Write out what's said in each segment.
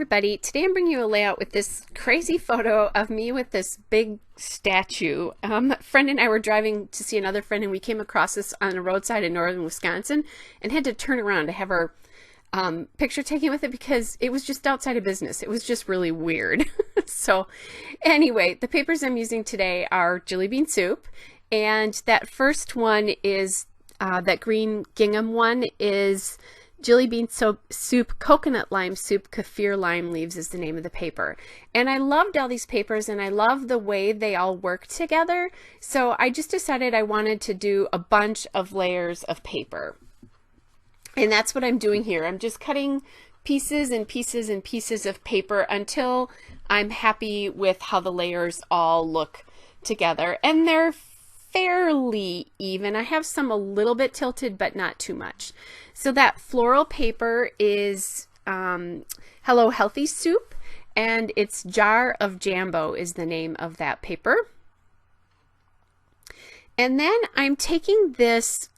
everybody, today I'm bringing you a layout with this crazy photo of me with this big statue. A friend and I were driving to see another friend and we came across this on a roadside in northern Wisconsin and had to turn around to have our picture taken with it because it was just outside of business. It was just really weird. So anyway, the papers I'm using today are Jelly Bean Soup, and that first one is, that green gingham one is Jelly Bean Soup, Coconut Lime Soup, Kaffir Lime Leaves is the name of the paper. And I loved all these papers and I love the way they all work together. So I just decided I wanted to do a bunch of layers of paper. And that's what I'm doing here. I'm just cutting pieces and pieces and pieces of paper until I'm happy with how the layers all look together. And they're fairly even. I have some a little bit tilted, but not too much. So that floral paper is Hello Healthy Soup, and it's Jar of Jambo is the name of that paper. And then I'm taking this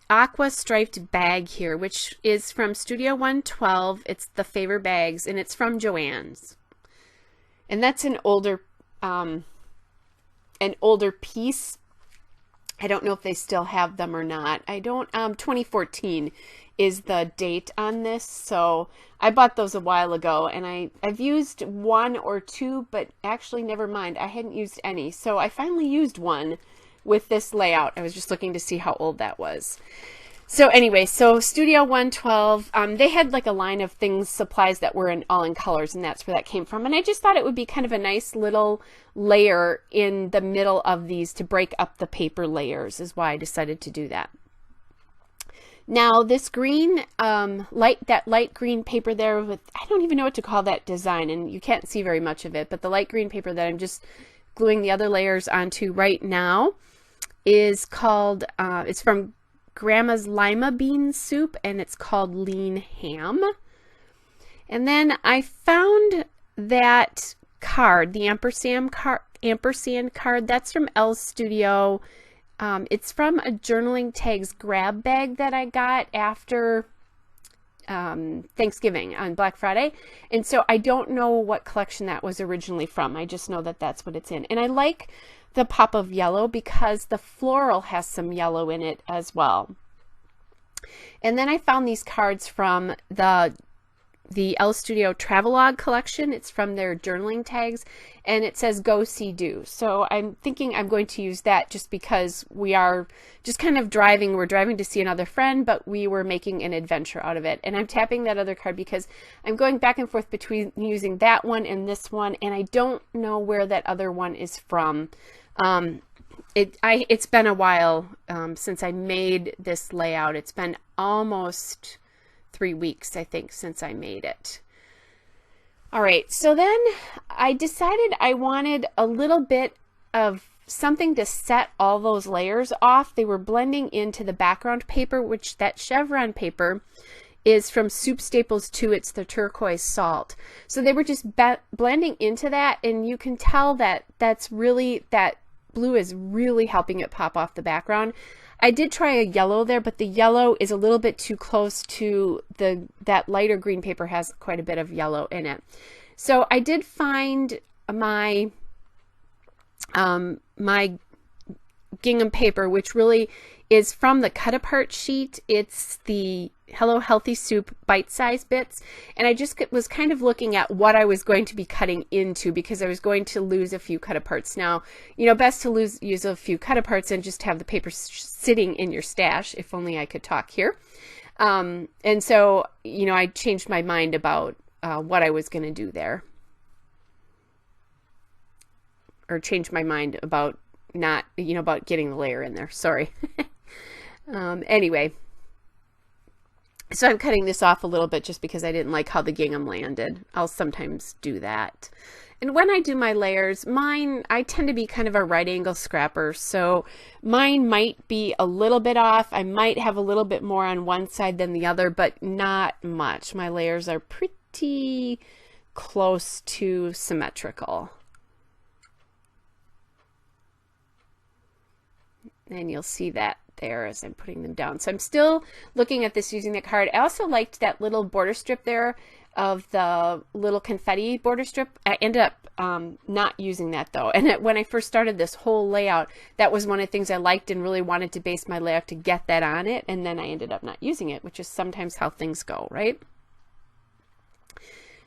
aqua striped bag here, which is from Studio 112. It's the Favor Bags, and it's from Joann's. And that's an older piece. I don't know if they still have them or not. I don't, 2014 is the date on this. So I bought those a while ago and I've used one or two, but actually never mind. I hadn't used any. So I finally used one with this layout. I was just looking to see how old that was. So anyway, so Studio 112, they had like a line of things, supplies that were all in colors, and that's where that came from. And I just thought it would be kind of a nice little layer in the middle of these to break up the paper layers, is why I decided to do that. Now this green, that light green paper there with, I don't even know what to call that design, and you can't see very much of it, but the light green paper that I'm just gluing the other layers onto right now is called, it's from Grandma's Lima Bean Soup, and it's called Lean Ham. And then I found that card, the ampersand card, that's from Elle's Studio. It's from a Journaling Tags grab bag that I got after Thanksgiving on Black Friday. And so I don't know what collection that was originally from. I just know that that's what it's in. And I like the pop of yellow because the floral has some yellow in it as well. And then I found these cards from the Elle Studio Travelogue collection. It's from their Journaling Tags, and it says Go See Do. So I'm thinking I'm going to use that just because we are just kind of driving. We're driving to see another friend, but we were making an adventure out of it. And I'm tapping that other card because I'm going back and forth between using that one and this one, and I don't know where that other one is from. It's been a while since I made this layout. It's been almost 3 weeks, I think, since I made it. All right, so then I decided I wanted a little bit of something to set all those layers off. They were blending into the background paper, which that chevron paper is from Soup Staples 2. It's the turquoise salt. So they were just blending into that, and you can tell that that blue is really helping it pop off the background. I did try a yellow there, but the yellow is a little bit too close to that lighter green paper has quite a bit of yellow in it. So I did find my my gingham paper, which really is from the cut apart sheet. It's the Hello Healthy Soup bite-sized bits, and I just was kind of looking at what I was going to be cutting into because I was going to lose a few cut aparts. Now, you know, best to use a few cut aparts and just have the paper sitting in your stash. If only I could talk here. And so, you know, I changed my mind about what I was going to do there, or changed my mind about not, you know, about getting the layer in there. Sorry. Anyway. So I'm cutting this off a little bit just because I didn't like how the gingham landed. I'll sometimes do that. And when I do my layers, I tend to be kind of a right angle scrapper. So mine might be a little bit off. I might have a little bit more on one side than the other, but not much. My layers are pretty close to symmetrical. And you'll see that there as I'm putting them down. So I'm still looking at this using the card. I also liked that little border strip there of the little confetti border strip. I ended up not using that though. And when I first started this whole layout, that was one of the things I liked and really wanted to base my layout to get that on it. And then I ended up not using it, which is sometimes how things go, right?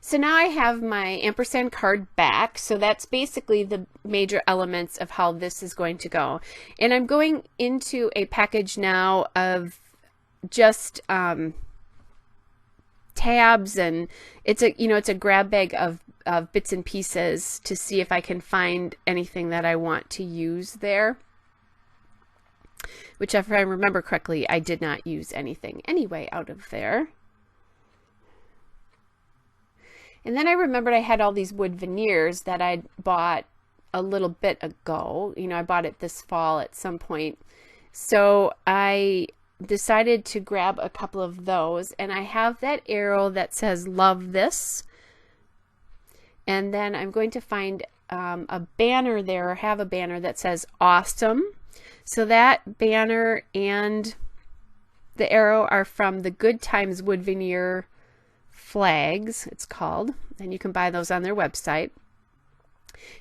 So now I have my ampersand card back. So that's basically the major elements of how this is going to go. And I'm going into a package now of just tabs, and it's a grab bag of bits and pieces to see if I can find anything that I want to use there. Which, if I remember correctly, I did not use anything anyway out of there. And then I remembered I had all these wood veneers that I'd bought a little bit ago. I bought it this fall at some point. So I decided to grab a couple of those, and I have that arrow that says love this. And then I'm going to find a banner there, or have a banner that says awesome. So that banner and the arrow are from the Good Times Wood Veneer Flags, it's called, and you can buy those on their website.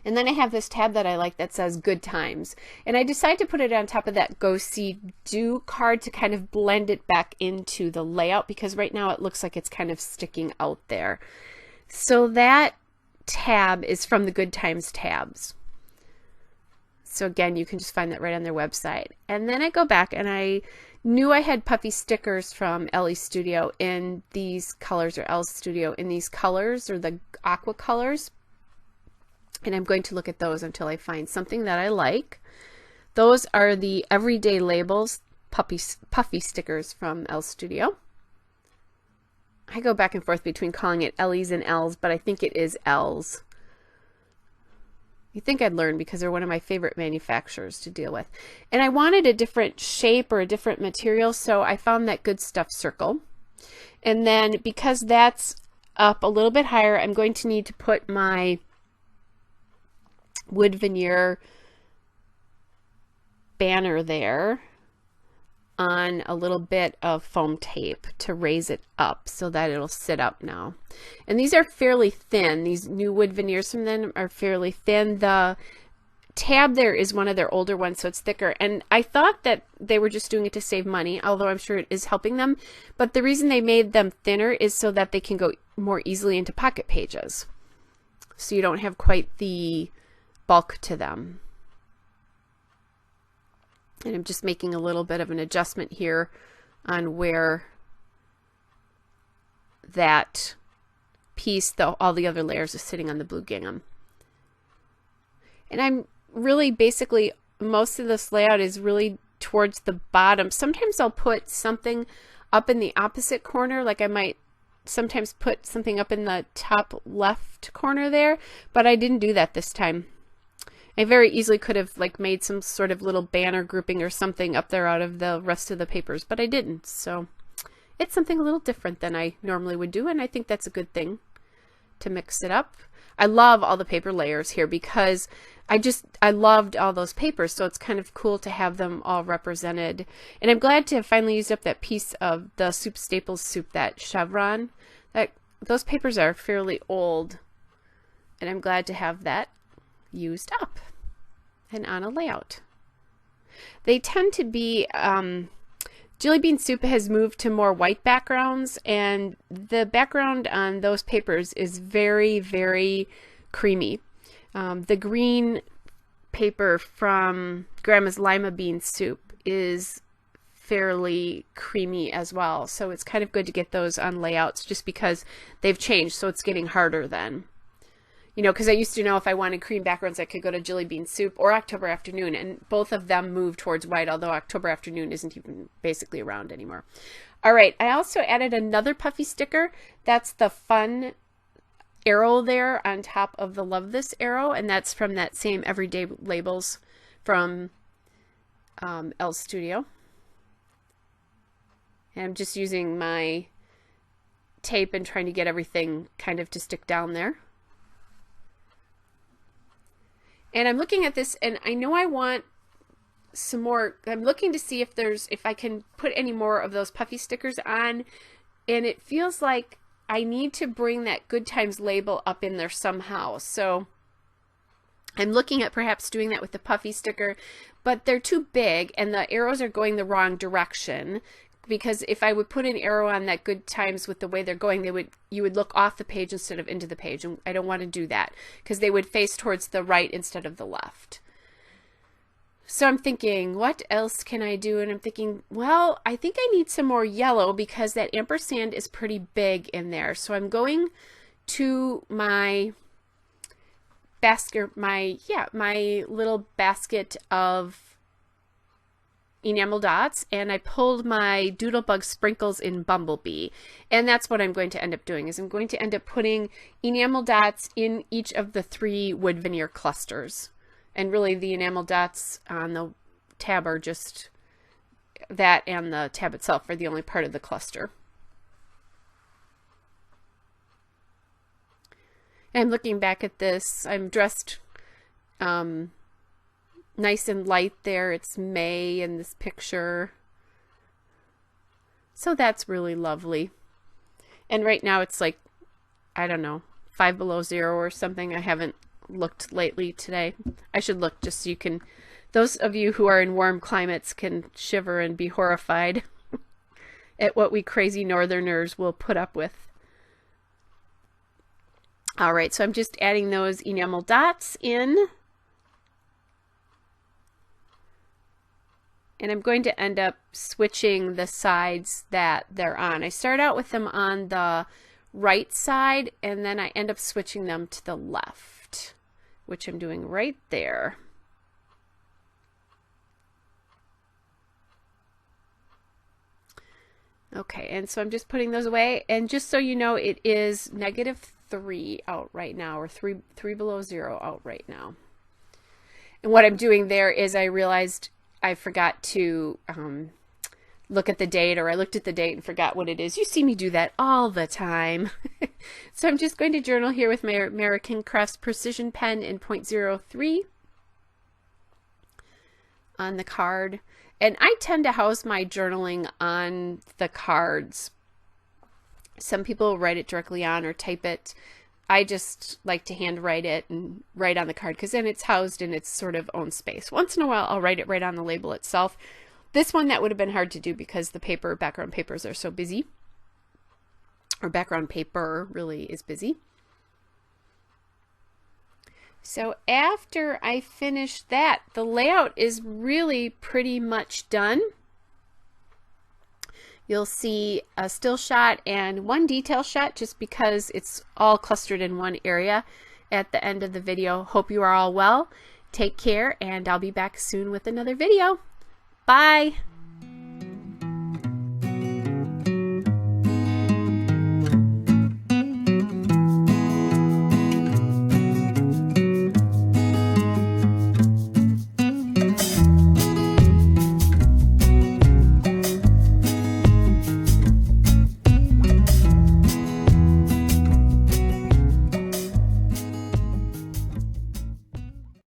And then I have this tab that I like that says Good Times, and I decided to put it on top of that Go See Do card to kind of blend it back into the layout, because right now it looks like it's kind of sticking out there. So that tab is from the Good Times tabs. So again, you can just find that right on their website. And then I go back, and I knew I had puffy stickers from Ellie Studio in these colors, or Elle's Studio in these colors, or the aqua colors. And I'm going to look at those until I find something that I like. Those are the Everyday Labels puffy stickers from Elle's Studio. I go back and forth between calling it Ellie's and Elle's, but I think it is Elle's. You'd think I'd learn, because they're one of my favorite manufacturers to deal with. And I wanted a different shape or a different material, so I found that Good Stuff circle. And then because that's up a little bit higher, I'm going to need to put my wood veneer banner there on a little bit of foam tape to raise it up so that it'll sit up now. And these are fairly thin. These new wood veneers from them are fairly thin. The tab there is one of their older ones, so it's thicker. And I thought that they were just doing it to save money, although I'm sure it is helping them. But the reason they made them thinner is so that they can go more easily into pocket pages. So you don't have quite the bulk to them. And I'm just making a little bit of an adjustment here on where that piece, though all the other layers are sitting on the blue gingham. And I'm really basically, most of this layout is really towards the bottom. Sometimes I'll put something up in the opposite corner, like I might sometimes put something up in the top left corner there, but I didn't do that this time. I very easily could have made some sort of little banner grouping or something up there out of the rest of the papers, but I didn't. So it's something a little different than I normally would do, and I think that's a good thing to mix it up. I love all the paper layers here because I loved all those papers, so it's kind of cool to have them all represented. And I'm glad to have finally used up that piece of the Soup Staples soup, that chevron. Those papers are fairly old, and I'm glad to have that used up and on a layout. They tend to be, Jelly Bean Soup has moved to more white backgrounds, and the background on those papers is very, very creamy. The green paper from Grandma's Lima Bean Soup is fairly creamy as well, so it's kind of good to get those on layouts just because they've changed, so it's getting harder then. Because I used to know if I wanted cream backgrounds, I could go to Jelly Bean Soup or October Afternoon, and both of them move towards white, although October Afternoon isn't even basically around anymore. All right, I also added another puffy sticker. That's the fun arrow there on top of the Love This arrow, and that's from that same Everyday Labels from Elle's Studio. And I'm just using my tape and trying to get everything kind of to stick down there. And I'm looking at this, and I know I want some more. I'm looking to see if I can put any more of those puffy stickers on. And it feels like I need to bring that Good Times label up in there somehow. So I'm looking at perhaps doing that with the puffy sticker, but they're too big and the arrows are going the wrong direction, because if I would put an arrow on that Good Times with the way they're going, you would look off the page instead of into the page, and I don't want to do that because they would face towards the right instead of the left. So I'm thinking, what else can I do? And I'm thinking, well, I think I need some more yellow because that ampersand is pretty big in there. So I'm going to my basket, my little basket of enamel dots, and I pulled my Doodlebug Sprinkles in Bumblebee, and that's what I'm going to end up doing. Is I'm going to end up putting enamel dots in each of the 3 wood veneer clusters, and really the enamel dots on the tab are just that, and the tab itself are the only part of the cluster. And looking back at this, I'm dressed nice and light there. It's May in this picture. So that's really lovely. And right now it's like, I don't know, 5 below 0 or something. I haven't looked lately today. I should look just so you can, those of you who are in warm climates can shiver and be horrified at what we crazy northerners will put up with. All right, so I'm just adding those enamel dots in. And I'm going to end up switching the sides that they're on. I start out with them on the right side, and then I end up switching them to the left, which I'm doing right there. Okay, and so I'm just putting those away. And just so you know, it is -3 out right now, or 3 below 0 out right now. And what I'm doing there is I realized I forgot to look at the date, or I looked at the date and forgot what it is. You see me do that all the time. So I'm just going to journal here with my American Crafts Precision Pen in .03 on the card. And I tend to house my journaling on the cards. Some people write it directly on or type it. I just like to handwrite it and write on the card, because then it's housed in its sort of own space. Once in a while, I'll write it right on the label itself. This one, that would have been hard to do because the background papers are so busy. Or background paper really is busy. So after I finish that, the layout is really pretty much done. You'll see a still shot and one detail shot, just because it's all clustered in one area at the end of the video. Hope you are all well. Take care, and I'll be back soon with another video. Bye.